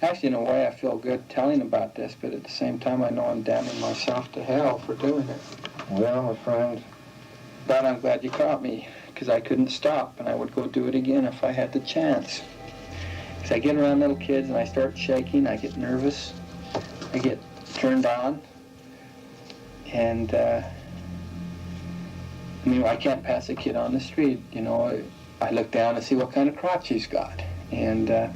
Actually, in a way, I feel good telling about this, but at the same time, I know I'm damning myself to hell for doing it. Well, my friend. But I'm glad you caught me, because I couldn't stop, and I would go do it again if I had the chance. Because I get around little kids and I start shaking, I get nervous, I get turned on, and I can't pass a kid on the street. I look down and see what kind of crotch he's got, and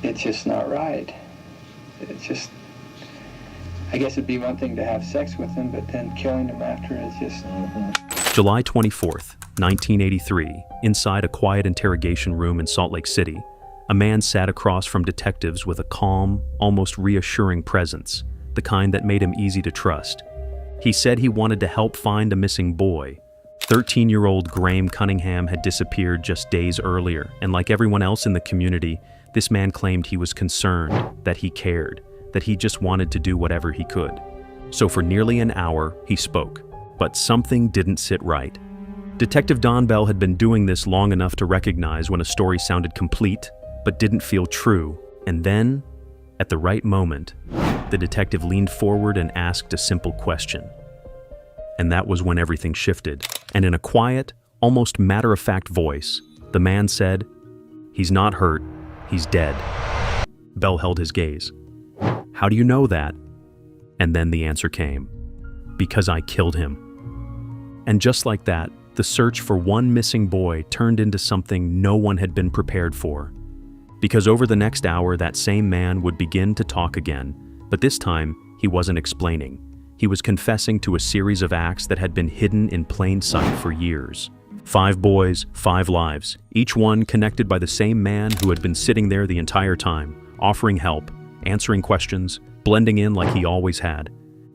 it's just not right. It's just, I guess it'd be one thing to have sex with him, but then killing him after is just... July 24th, 1983, inside a quiet interrogation room in Salt Lake City, a man sat across from detectives with a calm, almost reassuring presence, the kind that made him easy to trust. He said he wanted to help find a missing boy. 13-year-old Graeme Cunningham had disappeared just days earlier, and like everyone else in the community, this man claimed he was concerned, that he cared, that he just wanted to do whatever he could. So for nearly an hour, he spoke, but something didn't sit right. Detective Don Bell had been doing this long enough to recognize when a story sounded complete, but didn't feel true, and then, at the right moment, the detective leaned forward and asked a simple question. And that was when everything shifted, and in a quiet, almost matter-of-fact voice, the man said, "He's not hurt, he's dead." Bell held his gaze. "How do you know that?" And then the answer came. "Because I killed him." And just like that, the search for one missing boy turned into something no one had been prepared for. Because over the next hour, that same man would begin to talk again, but this time, he wasn't explaining. He was confessing to a series of acts that had been hidden in plain sight for years. 5 boys, 5 lives, each one connected by the same man who had been sitting there the entire time, offering help, answering questions, blending in like he always had.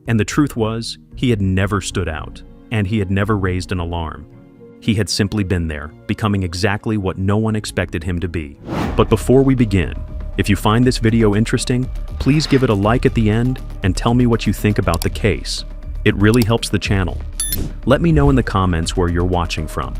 And the truth was, he had never stood out, and he had never raised an alarm. He had simply been there, becoming exactly what no one expected him to be. But before we begin, if you find this video interesting, please give it a like at the end and tell me what you think about the case. It really helps the channel. Let me know in the comments where you're watching from.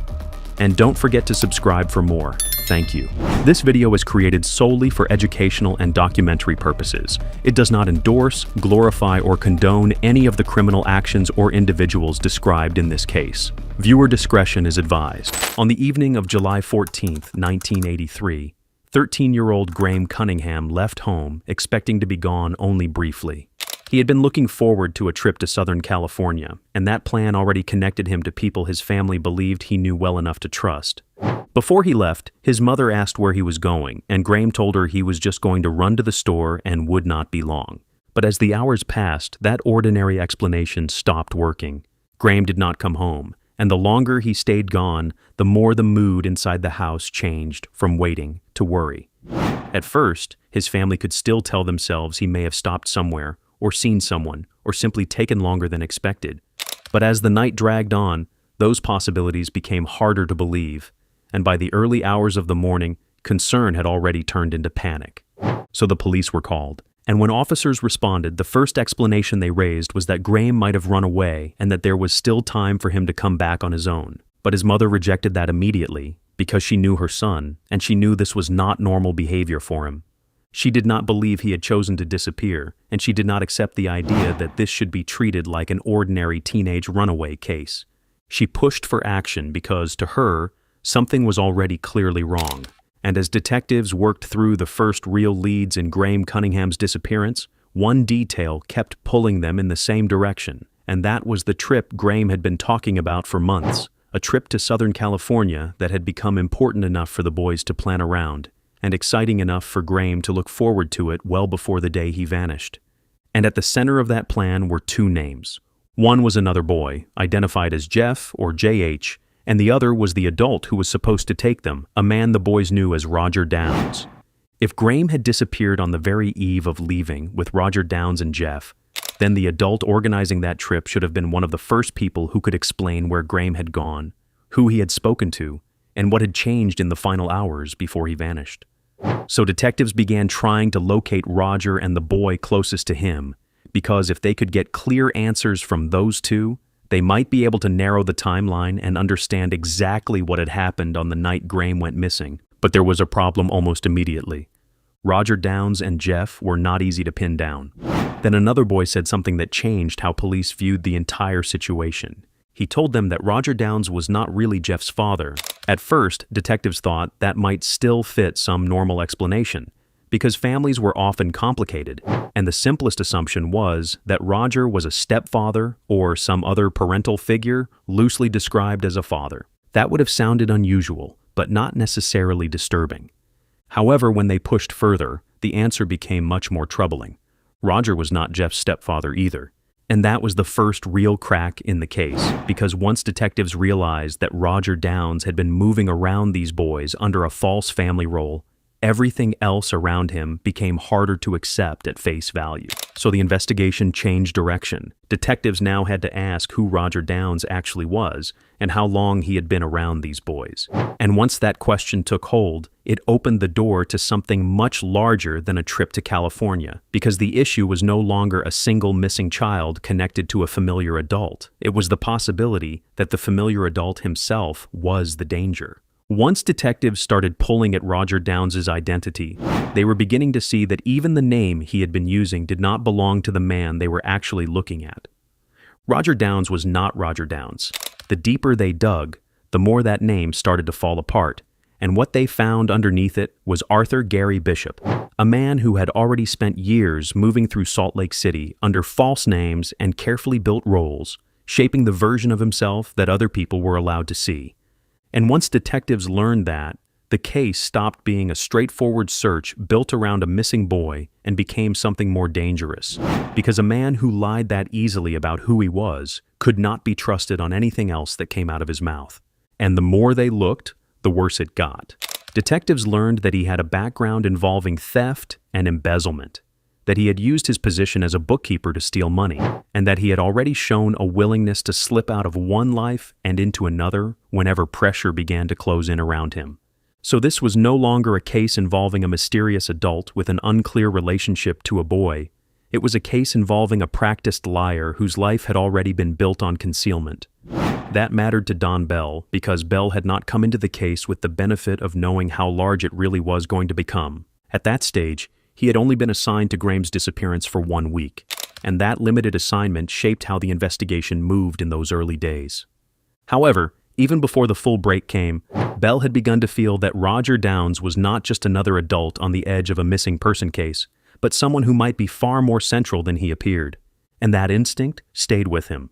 And don't forget to subscribe for more. Thank you. This video is created solely for educational and documentary purposes. It does not endorse, glorify, or condone any of the criminal actions or individuals described in this case. Viewer discretion is advised. On the evening of July 14th, 1983, 13-year-old Graeme Cunningham left home, expecting to be gone only briefly. He had been looking forward to a trip to Southern California, and that plan already connected him to people his family believed he knew well enough to trust. Before he left, his mother asked where he was going, and Graeme told her he was just going to run to the store and would not be long. But as the hours passed, that ordinary explanation stopped working. Graeme did not come home, and the longer he stayed gone, the more the mood inside the house changed from waiting to worry. At first, his family could still tell themselves he may have stopped somewhere, or seen someone, or simply taken longer than expected. But as the night dragged on, those possibilities became harder to believe, and by the early hours of the morning, concern had already turned into panic. So the police were called, and when officers responded, the first explanation they raised was that Graeme might have run away and that there was still time for him to come back on his own. But his mother rejected that immediately, because she knew her son, and she knew this was not normal behavior for him. She did not believe he had chosen to disappear, and she did not accept the idea that this should be treated like an ordinary teenage runaway case. She pushed for action because, to her, something was already clearly wrong. And as detectives worked through the first real leads in Graeme Cunningham's disappearance, one detail kept pulling them in the same direction, and that was the trip Graeme had been talking about for months, a trip to Southern California that had become important enough for the boys to plan around, and exciting enough for Graeme to look forward to it well before the day he vanished. And at the center of that plan were 2 names. One was another boy, identified as Jeff or JH, and the other was the adult who was supposed to take them, a man the boys knew as Roger Downs. If Graeme had disappeared on the very eve of leaving with Roger Downs and Jeff, then the adult organizing that trip should have been one of the first people who could explain where Graeme had gone, who he had spoken to, and what had changed in the final hours before he vanished. So detectives began trying to locate Roger and the boy closest to him, because if they could get clear answers from those 2, they might be able to narrow the timeline and understand exactly what had happened on the night Graeme went missing. But there was a problem almost immediately. Roger Downs and Jeff were not easy to pin down. Then another boy said something that changed how police viewed the entire situation. He told them that Roger Downs was not really Jeff's father. At first, detectives thought that might still fit some normal explanation, because families were often complicated, and the simplest assumption was that Roger was a stepfather or some other parental figure loosely described as a father. That would have sounded unusual, but not necessarily disturbing. However, when they pushed further, the answer became much more troubling. Roger was not Jeff's stepfather either. And that was the first real crack in the case, because once detectives realized that Roger Downs had been moving around these boys under a false family role, everything else around him became harder to accept at face value. So the investigation changed direction. Detectives now had to ask who Roger Downs actually was and how long he had been around these boys. And once that question took hold, it opened the door to something much larger than a trip to California, because the issue was no longer a single missing child connected to a familiar adult. It was the possibility that the familiar adult himself was the danger. Once detectives started pulling at Roger Downs' identity, they were beginning to see that even the name he had been using did not belong to the man they were actually looking at. Roger Downs was not Roger Downs. The deeper they dug, the more that name started to fall apart, and what they found underneath it was Arthur Gary Bishop, a man who had already spent years moving through Salt Lake City under false names and carefully built roles, shaping the version of himself that other people were allowed to see. And once detectives learned that, the case stopped being a straightforward search built around a missing boy and became something more dangerous, because a man who lied that easily about who he was could not be trusted on anything else that came out of his mouth. And the more they looked, the worse it got. Detectives learned that he had a background involving theft and embezzlement, that he had used his position as a bookkeeper to steal money, and that he had already shown a willingness to slip out of one life and into another whenever pressure began to close in around him. So this was no longer a case involving a mysterious adult with an unclear relationship to a boy. It was a case involving a practiced liar whose life had already been built on concealment. That mattered to Don Bell because Bell had not come into the case with the benefit of knowing how large it really was going to become. At that stage, he had only been assigned to Graeme's disappearance for 1 week, and that limited assignment shaped how the investigation moved in those early days. However, even before the full break came, Bell had begun to feel that Roger Downs was not just another adult on the edge of a missing person case, but someone who might be far more central than he appeared, and that instinct stayed with him.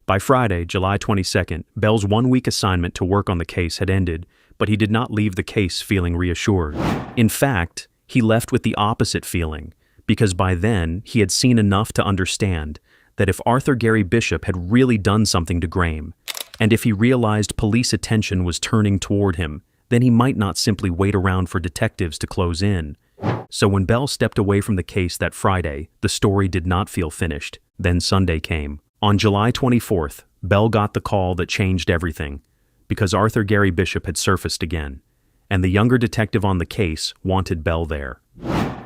By Friday, July 22nd, Bell's 1-week assignment to work on the case had ended, but he did not leave the case feeling reassured. In fact, he left with the opposite feeling, because by then he had seen enough to understand that if Arthur Gary Bishop had really done something to Graeme, and if he realized police attention was turning toward him, then he might not simply wait around for detectives to close in. So when Bell stepped away from the case that Friday, the story did not feel finished. Then Sunday came. On July 24th, Bell got the call that changed everything, because Arthur Gary Bishop had surfaced again, and the younger detective on the case wanted Bell there.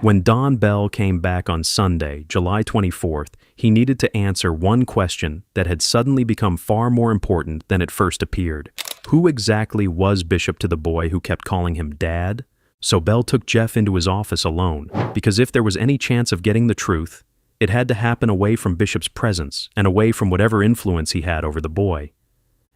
When Don Bell came back on Sunday, July 24th, he needed to answer one question that had suddenly become far more important than it first appeared. Who exactly was Bishop to the boy who kept calling him Dad? So Bell took Jeff into his office alone, because if there was any chance of getting the truth, it had to happen away from Bishop's presence and away from whatever influence he had over the boy.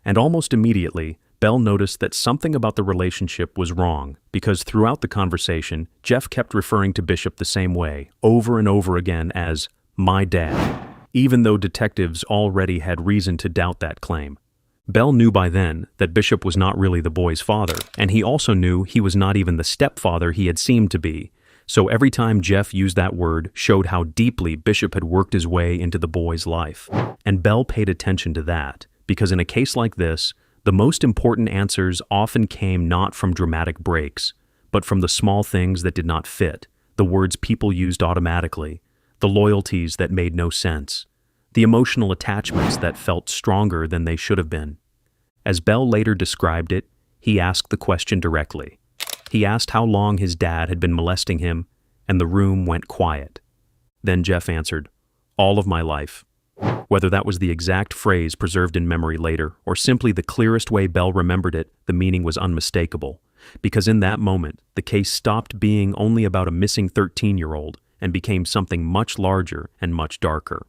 And almost immediately, Bell noticed that something about the relationship was wrong, because throughout the conversation, Jeff kept referring to Bishop the same way, over and over again as, "my dad," even though detectives already had reason to doubt that claim. Bell knew by then that Bishop was not really the boy's father, and he also knew he was not even the stepfather he had seemed to be. So every time Jeff used that word showed how deeply Bishop had worked his way into the boy's life. And Bell paid attention to that, because in a case like this, the most important answers often came not from dramatic breaks, but from the small things that did not fit, the words people used automatically, the loyalties that made no sense, the emotional attachments that felt stronger than they should have been. As Bell later described it, he asked the question directly. He asked how long his dad had been molesting him, and the room went quiet. Then Jeff answered, "All of my life." Whether that was the exact phrase preserved in memory later, or simply the clearest way Bell remembered it, the meaning was unmistakable. because in that moment, the case stopped being only about a missing 13-year-old and became something much larger and much darker.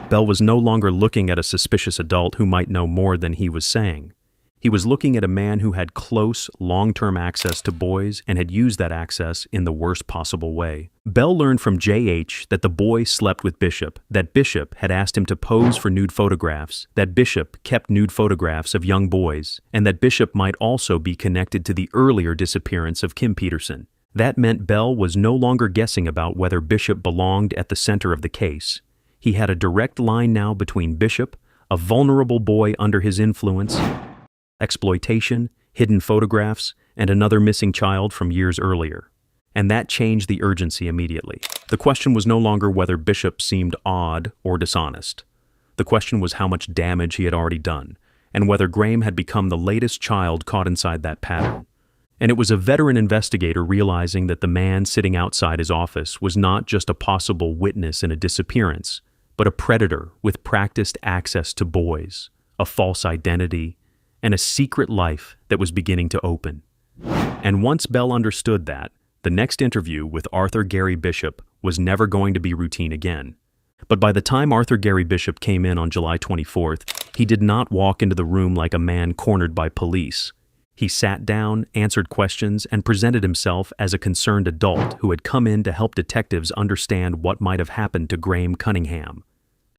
Bell was no longer looking at a suspicious adult who might know more than he was saying. He was looking at a man who had close, long-term access to boys and had used that access in the worst possible way. Bell learned from J.H. that the boy slept with Bishop, that Bishop had asked him to pose for nude photographs, that Bishop kept nude photographs of young boys, and that Bishop might also be connected to the earlier disappearance of Kim Peterson. That meant Bell was no longer guessing about whether Bishop belonged at the center of the case. He had a direct line now between Bishop, a vulnerable boy under his influence, exploitation, hidden photographs, and another missing child from years earlier. And that changed the urgency immediately. The question was no longer whether Bishop seemed odd or dishonest. The question was how much damage he had already done, and whether Graeme had become the latest child caught inside that pattern. And it was a veteran investigator realizing that the man sitting outside his office was not just a possible witness in a disappearance, but a predator with practiced access to boys, a false identity, and a secret life that was beginning to open. And once Bell understood that, the next interview with Arthur Gary Bishop was never going to be routine again. But by the time Arthur Gary Bishop came in on July 24th, he did not walk into the room like a man cornered by police. He sat down, answered questions, and presented himself as a concerned adult who had come in to help detectives understand what might have happened to Graeme Cunningham.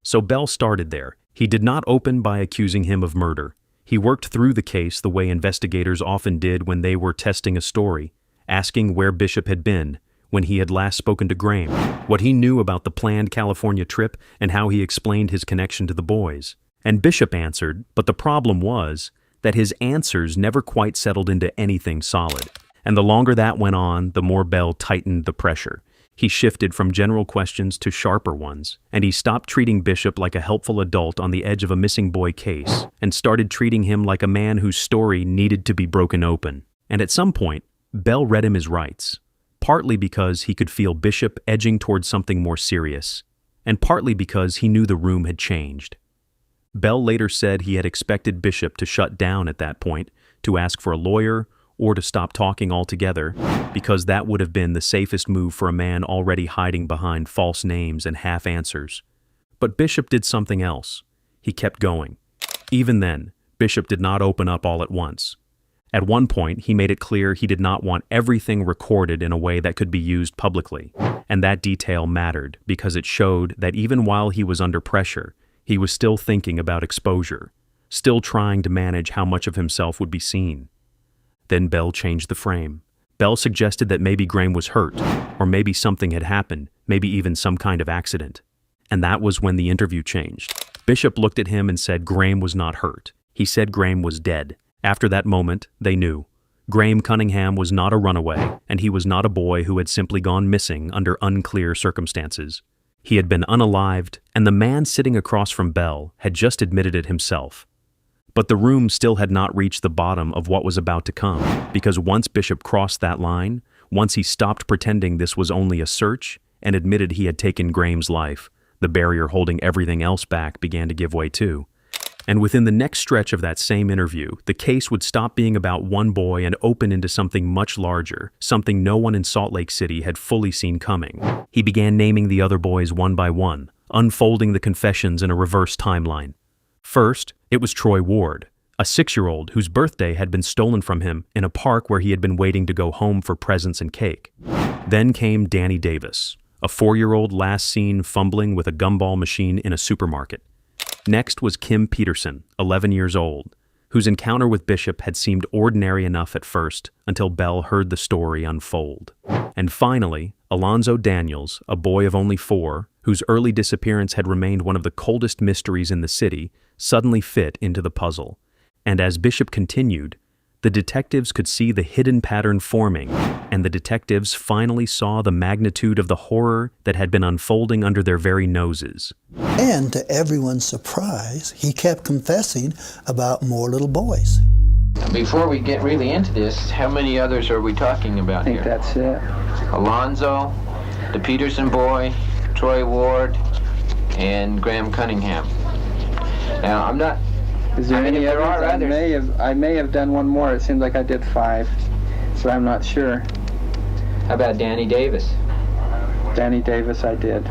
So Bell started there. He did not open by accusing him of murder. He worked through the case the way investigators often did when they were testing a story, asking where Bishop had been, when he had last spoken to Graeme, what he knew about the planned California trip, and how he explained his connection to the boys. And Bishop answered, but the problem was that his answers never quite settled into anything solid. And the longer that went on, the more Bell tightened the pressure. He shifted from general questions to sharper ones, and he stopped treating Bishop like a helpful adult on the edge of a missing boy case, and started treating him like a man whose story needed to be broken open. And at some point, Bell read him his rights, partly because he could feel Bishop edging towards something more serious, and partly because he knew the room had changed. Bell later said he had expected Bishop to shut down at that point, to ask for a lawyer, or to stop talking altogether, because that would have been the safest move for a man already hiding behind false names and half answers. But Bishop did something else. He kept going. Even then, Bishop did not open up all at once. At one point, he made it clear he did not want everything recorded in a way that could be used publicly, and that detail mattered because it showed that even while he was under pressure, he was still thinking about exposure, still trying to manage how much of himself would be seen. Then Bell changed the frame. Bell suggested that maybe Graeme was hurt, or maybe something had happened, maybe even some kind of accident. And that was when the interview changed. Bishop looked at him and said Graeme was not hurt. He said Graeme was dead. After that moment, they knew. Graeme Cunningham was not a runaway, and he was not a boy who had simply gone missing under unclear circumstances. He had been unalived, and the man sitting across from Bell had just admitted it himself. But the room still had not reached the bottom of what was about to come, because once Bishop crossed that line, once he stopped pretending this was only a search and admitted he had taken Graeme's life, the barrier holding everything else back began to give way too. And within the next stretch of that same interview, the case would stop being about one boy and open into something much larger, something no one in Salt Lake City had fully seen coming. He began naming the other boys one by one, unfolding the confessions in a reverse timeline. First, it was Troy Ward, a 6-year-old whose birthday had been stolen from him in a park where he had been waiting to go home for presents and cake. Then came Danny Davis, a 4-year-old last seen fumbling with a gumball machine in a supermarket. Next was Kim Peterson, 11 years old, whose encounter with Bishop had seemed ordinary enough at first until Bell heard the story unfold. And finally, Alonzo Daniels, a boy of only 4, whose early disappearance had remained one of the coldest mysteries in the city, suddenly fit into the puzzle. And as Bishop continued, the detectives could see the hidden pattern forming, and the detectives finally saw the magnitude of the horror that had been unfolding under their very noses. And to everyone's surprise, he kept confessing about more little boys. Before we get really into this, how many others are we talking about here? I think that's it. Alonzo, the Peterson boy, Troy Ward, and Graeme Cunningham. Now, I'm not... Is there any there others? are others. I may have done one more. It seems like I did 5. said, I'm not sure. How about Danny Davis? Danny Davis, I did.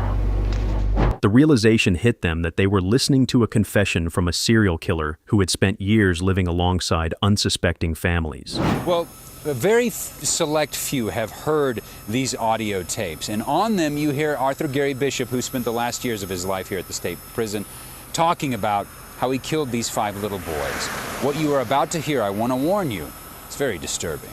The realization hit them that they were listening to a confession from a serial killer who had spent years living alongside unsuspecting families. Well, a very select few have heard these audio tapes, and on them you hear Arthur Gary Bishop, who spent the last years of his life here at the state prison, talking about how he killed these 5 little boys. What you are about to hear, I want to warn you, it's very disturbing.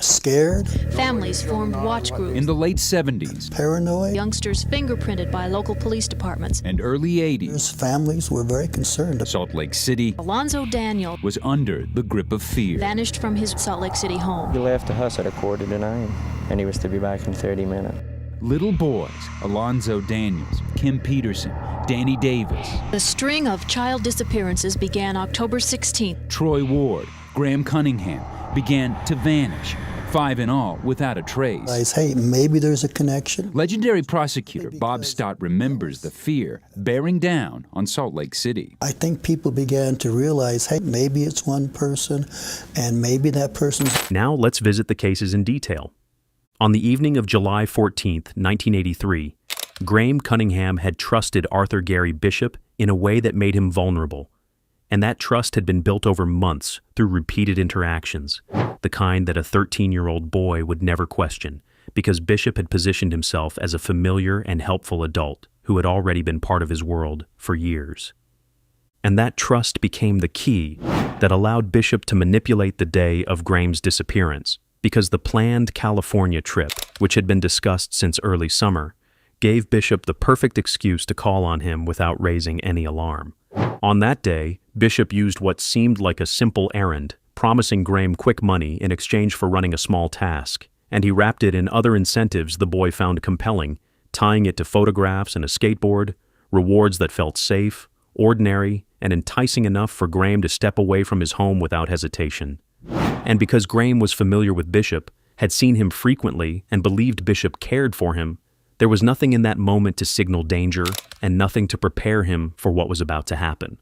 Scared, Families formed watch groups. In the late 70s paranoid. Youngsters fingerprinted by local police departments. and early 80s, His families were very concerned. Salt Lake City Alonzo Daniel was under the grip of fear. vanished from his Salt Lake City home. He left the house at 8:45, and he was to be back in 30 minutes. Little boys, Alonzo Daniels, Kim Peterson, Danny Davis, The string of child disappearances began October 16th. Troy Ward, Graeme Cunningham began to vanish, 5 in all, without a trace. Realize, hey, maybe there's a connection. Legendary prosecutor Bob Stott remembers the fear bearing down on Salt Lake City. I think people began to realize, hey, maybe it's one person, and maybe that person's... Now let's visit the cases in detail. On the evening of July 14th, 1983, Graeme Cunningham had trusted Arthur Gary Bishop in a way that made him vulnerable. And that trust had been built over months through repeated interactions, the kind that a 13-year-old boy would never question, because Bishop had positioned himself as a familiar and helpful adult who had already been part of his world for years. And that trust became the key that allowed Bishop to manipulate the day of Graeme's disappearance, because the planned California trip, which had been discussed since early summer, gave Bishop the perfect excuse to call on him without raising any alarm. On that day, Bishop used what seemed like a simple errand, promising Graeme quick money in exchange for running a small task, and he wrapped it in other incentives the boy found compelling, tying it to photographs and a skateboard, rewards that felt safe, ordinary, and enticing enough for Graeme to step away from his home without hesitation. And because Graeme was familiar with Bishop, had seen him frequently, and believed Bishop cared for him, there was nothing in that moment to signal danger and nothing to prepare him for what was about to happen.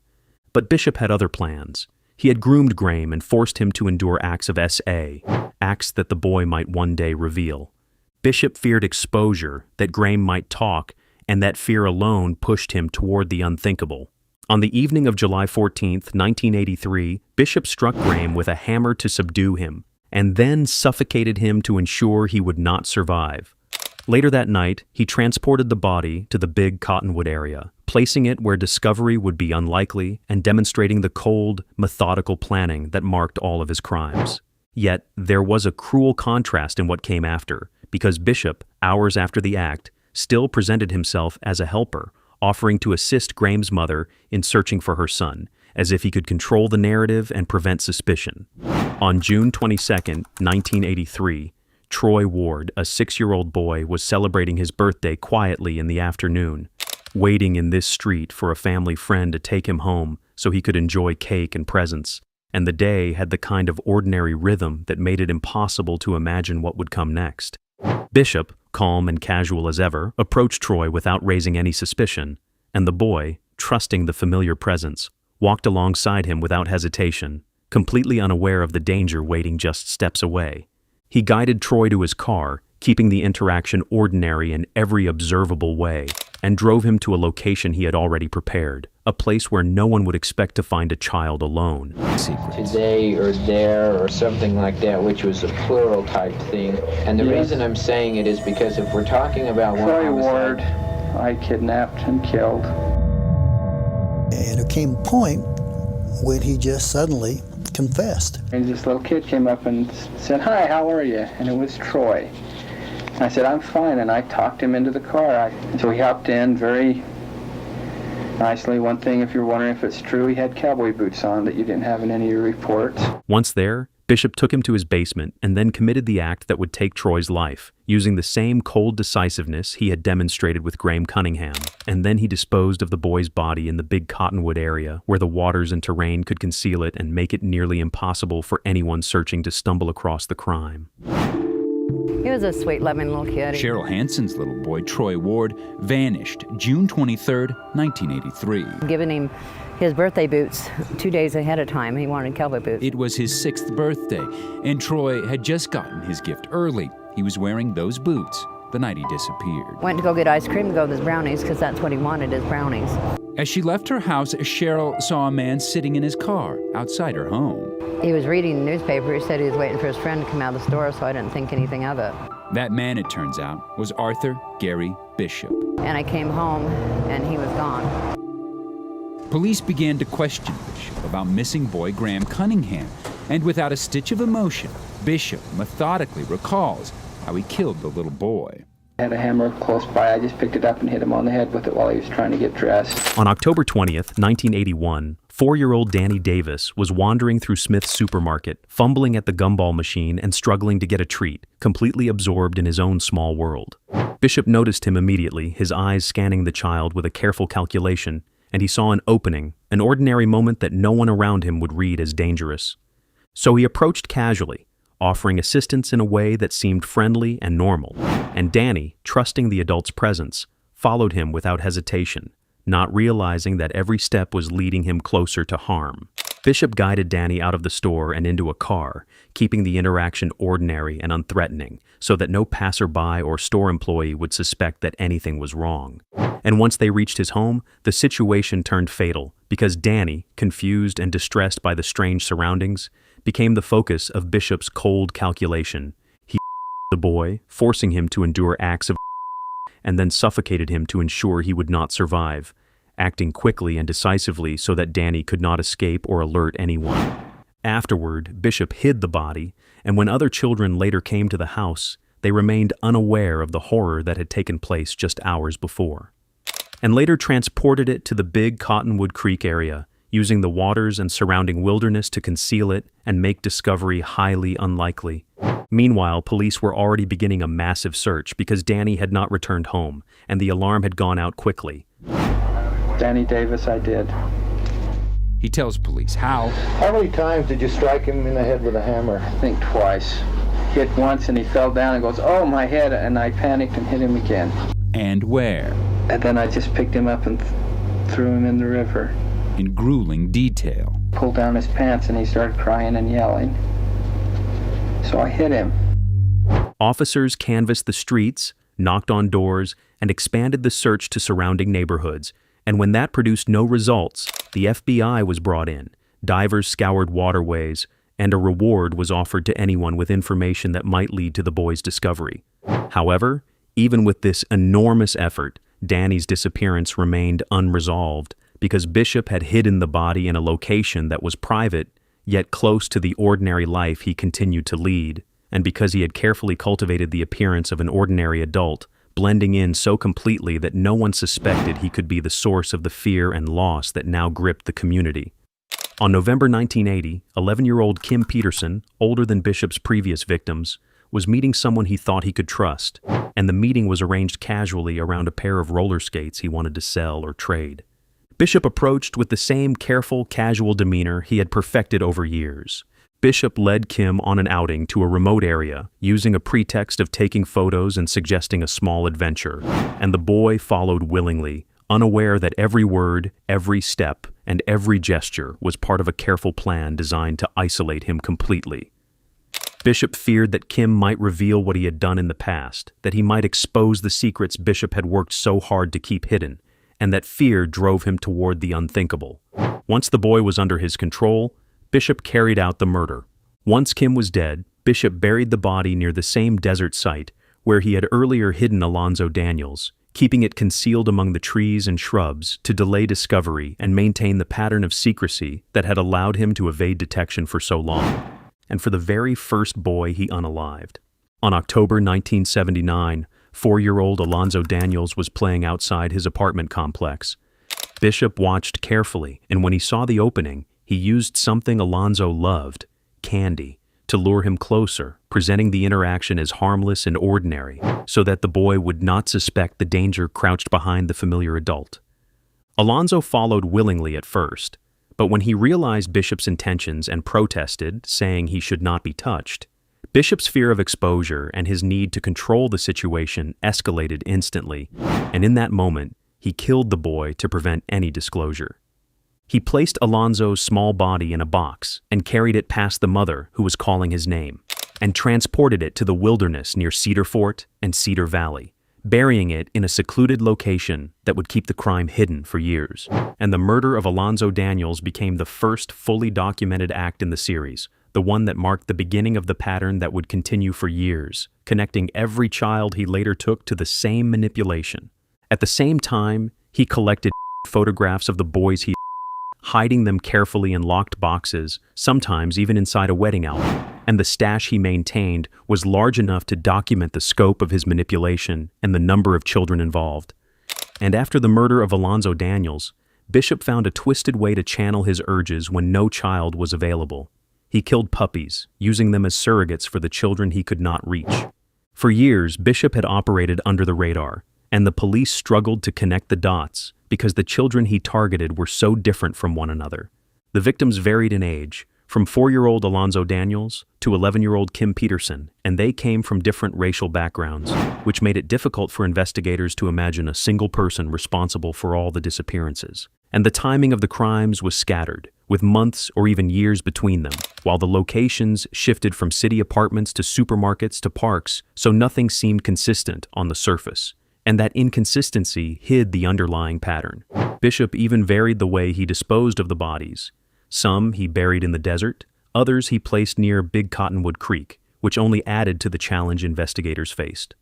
But Bishop had other plans. He had groomed Graeme and forced him to endure acts of SA, acts that the boy might one day reveal. Bishop feared exposure, that Graeme might talk, and that fear alone pushed him toward the unthinkable. On the evening of July 14th, 1983, Bishop struck Graeme with a hammer to subdue him, and then suffocated him to ensure he would not survive. Later that night, he transported the body to the Big Cottonwood area, placing it where discovery would be unlikely and demonstrating the cold, methodical planning that marked all of his crimes. Yet, there was a cruel contrast in what came after, because Bishop, hours after the act, still presented himself as a helper, offering to assist Graeme's mother in searching for her son, as if he could control the narrative and prevent suspicion. On June 22, 1983, Troy Ward, a 6-year-old boy, was celebrating his birthday quietly in the afternoon, waiting in this street for a family friend to take him home so he could enjoy cake and presents, and the day had the kind of ordinary rhythm that made it impossible to imagine what would come next. Bishop, calm and casual as ever, approached Troy without raising any suspicion, and the boy, trusting the familiar presence, walked alongside him without hesitation, completely unaware of the danger waiting just steps away. He guided Troy to his car, keeping the interaction ordinary in every observable way, and drove him to a location he had already prepared, a place where no one would expect to find a child alone. Today or there or something like that, which was a plural type thing. And the reason I'm saying it is because if we're talking about one Troy homicide, Ward, I kidnapped and killed. And there came a point when he just suddenly confessed. And this little kid came up and said, "Hi, how are you?" And it was Troy. And I said, "I'm fine," and I talked him into the car. So he hopped in very nicely. One thing, if you're wondering if it's true, he had cowboy boots on that you didn't have in any of your reports. Once there, Bishop took him to his basement and then committed the act that would take Troy's life, using the same cold decisiveness he had demonstrated with Graeme Cunningham, and then he disposed of the boy's body in the Big Cottonwood area where the waters and terrain could conceal it and make it nearly impossible for anyone searching to stumble across the crime. It was a sweet, loving little kid. Cheryl Hanson's little boy, Troy Ward, vanished June 23, 1983. Giving him his birthday boots 2 days ahead of time. He wanted cowboy boots. It was his 6th birthday, and Troy had just gotten his gift early. He was wearing those boots the night he disappeared. Went to go get ice cream to go with his brownies, because that's what he wanted, his brownies. As she left her house, Cheryl saw a man sitting in his car outside her home. He was reading the newspaper. He said he was waiting for his friend to come out of the store, so I didn't think anything of it. That man, it turns out, was Arthur Gary Bishop. And I came home, and he was gone. Police began to question Bishop about missing boy Graeme Cunningham, and without a stitch of emotion, Bishop methodically recalls how he killed the little boy. I had a hammer close by. I just picked it up and hit him on the head with it while he was trying to get dressed. On October 20th, 1981, 4-year-old Danny Davis was wandering through Smith's supermarket, fumbling at the gumball machine and struggling to get a treat, completely absorbed in his own small world. Bishop noticed him immediately, his eyes scanning the child with a careful calculation, and he saw an opening, an ordinary moment that no one around him would read as dangerous. So he approached casually, offering assistance in a way that seemed friendly and normal, and Danny, trusting the adult's presence, followed him without hesitation, not realizing that every step was leading him closer to harm. Bishop guided Danny out of the store and into a car, keeping the interaction ordinary and unthreatening, so that no passerby or store employee would suspect that anything was wrong. And once they reached his home, the situation turned fatal, because Danny, confused and distressed by the strange surroundings, became the focus of Bishop's cold calculation. He the boy, forcing him to endure acts of and then suffocated him to ensure he would not survive, acting quickly and decisively so that Danny could not escape or alert anyone. Afterward, Bishop hid the body, and when other children later came to the house, they remained unaware of the horror that had taken place just hours before, and later transported it to the big Cottonwood Creek area, using the waters and surrounding wilderness to conceal it and make discovery highly unlikely. Meanwhile, police were already beginning a massive search because Danny had not returned home, and the alarm had gone out quickly. Danny Davis, I did. He tells police how. How many times did you strike him in the head with a hammer? I think twice. Hit once and he fell down and goes, "Oh, my head," and I panicked and hit him again. And where. And then I just picked him up and threw him in the river. In grueling detail. Pulled down his pants and he started crying and yelling. So I hit him. Officers canvassed the streets, knocked on doors, and expanded the search to surrounding neighborhoods. And when that produced no results, the FBI was brought in, divers scoured waterways, and a reward was offered to anyone with information that might lead to the boy's discovery. However, even with this enormous effort, Danny's disappearance remained unresolved because Bishop had hidden the body in a location that was private, yet close to the ordinary life he continued to lead, and because he had carefully cultivated the appearance of an ordinary adult, blending in so completely that no one suspected he could be the source of the fear and loss that now gripped the community. On November 1980, 11-year-old Kim Peterson, older than Bishop's previous victims, was meeting someone he thought he could trust, and the meeting was arranged casually around a pair of roller skates he wanted to sell or trade. Bishop approached with the same careful, casual demeanor he had perfected over years. Bishop led Kim on an outing to a remote area, using a pretext of taking photos and suggesting a small adventure, and the boy followed willingly, unaware that every word, every step, and every gesture was part of a careful plan designed to isolate him completely. Bishop feared that Kim might reveal what he had done in the past, that he might expose the secrets Bishop had worked so hard to keep hidden, and that fear drove him toward the unthinkable. Once the boy was under his control, Bishop carried out the murder. Once Kim was dead, Bishop buried the body near the same desert site where he had earlier hidden Alonzo Daniels, keeping it concealed among the trees and shrubs to delay discovery and maintain the pattern of secrecy that had allowed him to evade detection for so long, and for the very first boy he unalived. On October 1979, 4-year-old Alonzo Daniels was playing outside his apartment complex. Bishop watched carefully, and when he saw the opening, he used something Alonzo loved, candy, to lure him closer, presenting the interaction as harmless and ordinary, so that the boy would not suspect the danger crouched behind the familiar adult. Alonzo followed willingly at first, but when he realized Bishop's intentions and protested, saying he should not be touched, Bishop's fear of exposure and his need to control the situation escalated instantly, and in that moment, he killed the boy to prevent any disclosure. He placed Alonzo's small body in a box and carried it past the mother who was calling his name, and transported it to the wilderness near Cedar Fort and Cedar Valley, burying it in a secluded location that would keep the crime hidden for years. And the murder of Alonzo Daniels became the first fully documented act in the series, the one that marked the beginning of the pattern that would continue for years, connecting every child he later took to the same manipulation. At the same time, he collected photographs of the boys he hiding them carefully in locked boxes, sometimes even inside a wedding album, and the stash he maintained was large enough to document the scope of his manipulation and the number of children involved. And after the murder of Alonzo Daniels, Bishop found a twisted way to channel his urges when no child was available. He killed puppies, using them as surrogates for the children he could not reach. For years, Bishop had operated under the radar, and the police struggled to connect the dots because the children he targeted were so different from one another. The victims varied in age, from 4-year-old Alonzo Daniels to 11-year-old Kim Peterson, and they came from different racial backgrounds, which made it difficult for investigators to imagine a single person responsible for all the disappearances. And the timing of the crimes was scattered, with months or even years between them, while the locations shifted from city apartments to supermarkets to parks, so nothing seemed consistent on the surface. And that inconsistency hid the underlying pattern. Bishop even varied the way he disposed of the bodies. Some he buried in the desert, others he placed near Big Cottonwood Creek, which only added to the challenge investigators faced.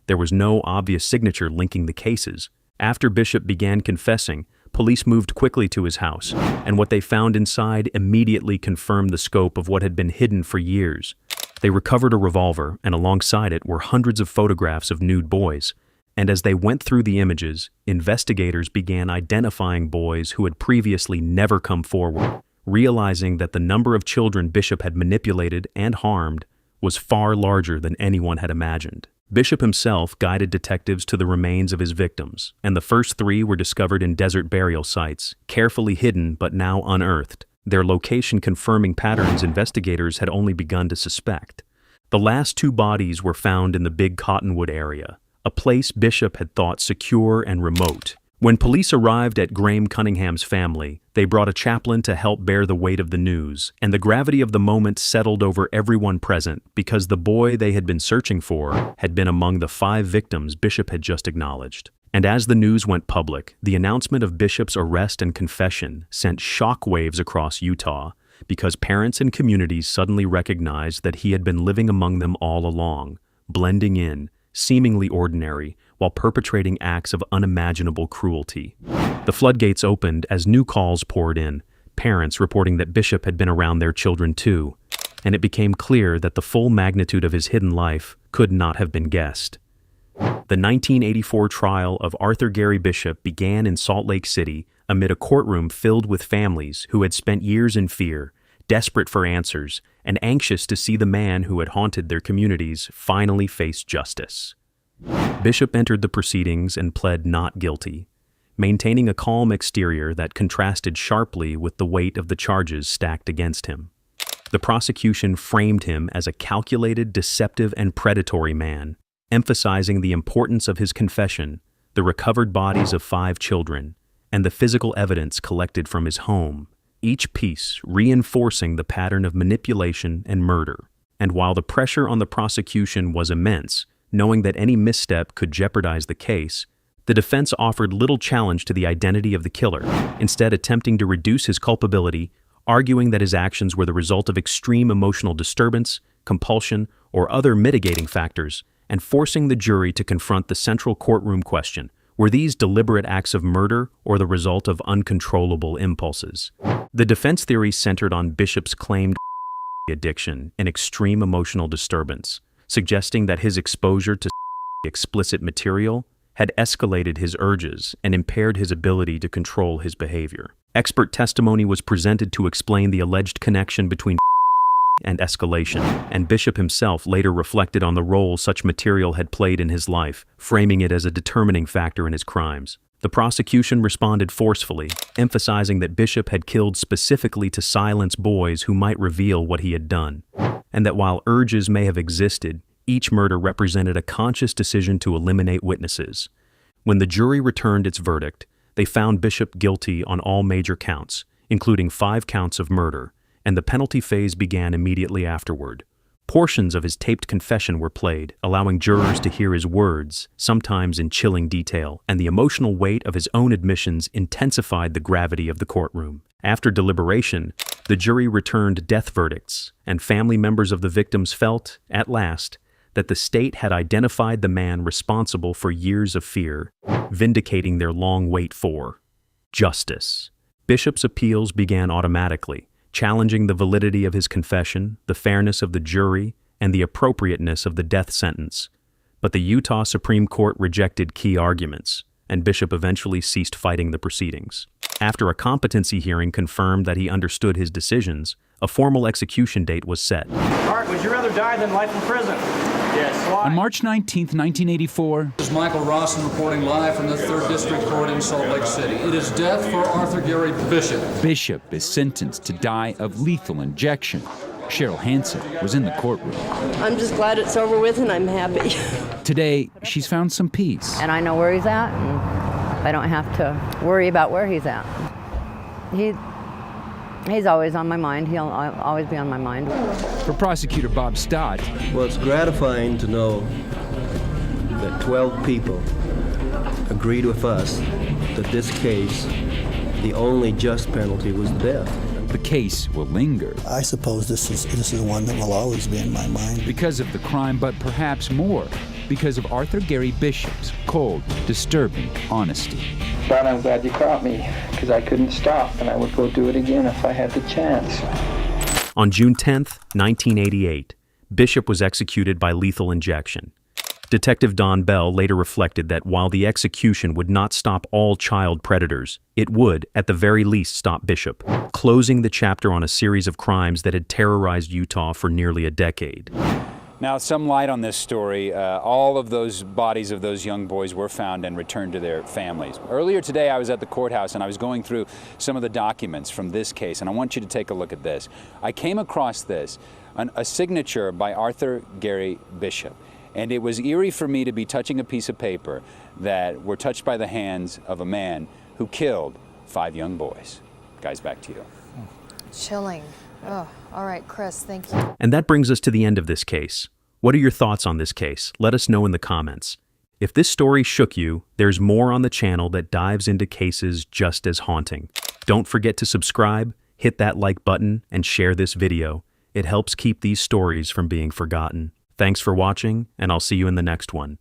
There was no obvious signature linking the cases. After Bishop began confessing, police moved quickly to his house, and what they found inside immediately confirmed the scope of what had been hidden for years. They recovered a revolver, and alongside it were hundreds of photographs of nude boys. And as they went through the images, investigators began identifying boys who had previously never come forward, realizing that the number of children Bishop had manipulated and harmed was far larger than anyone had imagined. Bishop himself guided detectives to the remains of his victims, and the first 3 were discovered in desert burial sites, carefully hidden but now unearthed, their location confirming patterns investigators had only begun to suspect. The last 2 bodies were found in the Big Cottonwood area, a place Bishop had thought secure and remote. When police arrived at Graeme Cunningham's family, they brought a chaplain to help bear the weight of the news, and the gravity of the moment settled over everyone present because the boy they had been searching for had been among the 5 victims Bishop had just acknowledged. And as the news went public, the announcement of Bishop's arrest and confession sent shockwaves across Utah because parents and communities suddenly recognized that he had been living among them all along, blending in, seemingly ordinary, while perpetrating acts of unimaginable cruelty. The floodgates opened as new calls poured in, parents reporting that Bishop had been around their children too, and it became clear that the full magnitude of his hidden life could not have been guessed. The 1984 trial of Arthur Gary Bishop began in Salt Lake City amid a courtroom filled with families who had spent years in fear, desperate for answers, and anxious to see the man who had haunted their communities finally face justice. Bishop entered the proceedings and pled not guilty, maintaining a calm exterior that contrasted sharply with the weight of the charges stacked against him. The prosecution framed him as a calculated, deceptive, and predatory man, emphasizing the importance of his confession, the recovered bodies of 5 children, and the physical evidence collected from his home, each piece reinforcing the pattern of manipulation and murder. And while the pressure on the prosecution was immense, knowing that any misstep could jeopardize the case, the defense offered little challenge to the identity of the killer, instead attempting to reduce his culpability, arguing that his actions were the result of extreme emotional disturbance, compulsion, or other mitigating factors, and forcing the jury to confront the central courtroom question: were these deliberate acts of murder or the result of uncontrollable impulses? The defense theory centered on Bishop's claimed addiction and extreme emotional disturbance, suggesting that his exposure to explicit material had escalated his urges and impaired his ability to control his behavior. Expert testimony was presented to explain the alleged connection between and escalation, and Bishop himself later reflected on the role such material had played in his life, framing it as a determining factor in his crimes. The prosecution responded forcefully, emphasizing that Bishop had killed specifically to silence boys who might reveal what he had done, and that while urges may have existed, each murder represented a conscious decision to eliminate witnesses. When the jury returned its verdict, they found Bishop guilty on all major counts, including 5 counts of murder, and the penalty phase began immediately afterward. Portions of his taped confession were played, allowing jurors to hear his words, sometimes in chilling detail, and the emotional weight of his own admissions intensified the gravity of the courtroom. After deliberation, the jury returned death verdicts, and family members of the victims felt, at last, that the state had identified the man responsible for years of fear, vindicating their long wait for justice. Bishop's appeals began automatically, challenging the validity of his confession, the fairness of the jury, and the appropriateness of the death sentence. But the Utah Supreme Court rejected key arguments, and Bishop eventually ceased fighting the proceedings. After a competency hearing confirmed that he understood his decisions, a formal execution date was set. All right, would you rather die than life in prison? Yes. Why? On March 19, 1984, This is Michael Rawson reporting live from the 3rd District Court in Salt Lake City. It is death for Arthur Gary Bishop. Bishop is sentenced to die of lethal injection. Cheryl Hansen was in the courtroom. I'm just glad it's over with and I'm happy. Today, she's found some peace. And I know where he's at, and I don't have to worry about where he's at. He's always on my mind. He'll always be on my mind. For prosecutor Bob Stott, well, it's gratifying to know that 12 people agreed with us that this case, the only just penalty was death. The case will linger. I suppose this is one that will always be in my mind. Because of the crime, but perhaps more because of Arthur Gary Bishop's cold, disturbing honesty. But I'm glad you caught me, because I couldn't stop, and I would go do it again if I had the chance. On June 10, 1988, Bishop was executed by lethal injection. Detective Don Bell later reflected that while the execution would not stop all child predators, it would, at the very least, stop Bishop, closing the chapter on a series of crimes that had terrorized Utah for nearly a decade. Now, some light on this story. All of those bodies of those young boys were found and returned to their families. Earlier today, I was at the courthouse and I was going through some of the documents from this case, and I want you to take a look at this. I came across this, a signature by Arthur Gary Bishop, and it was eerie for me to be touching a piece of paper that were touched by the hands of a man who killed 5 young boys. Guys, back to you. Chilling. Oh, all right, Chris, thank you. And that brings us to the end of this case. What are your thoughts on this case? Let us know in the comments. If this story shook you, there's more on the channel that dives into cases just as haunting. Don't forget to subscribe, hit that like button, and share this video. It helps keep these stories from being forgotten. Thanks for watching, and I'll see you in the next one.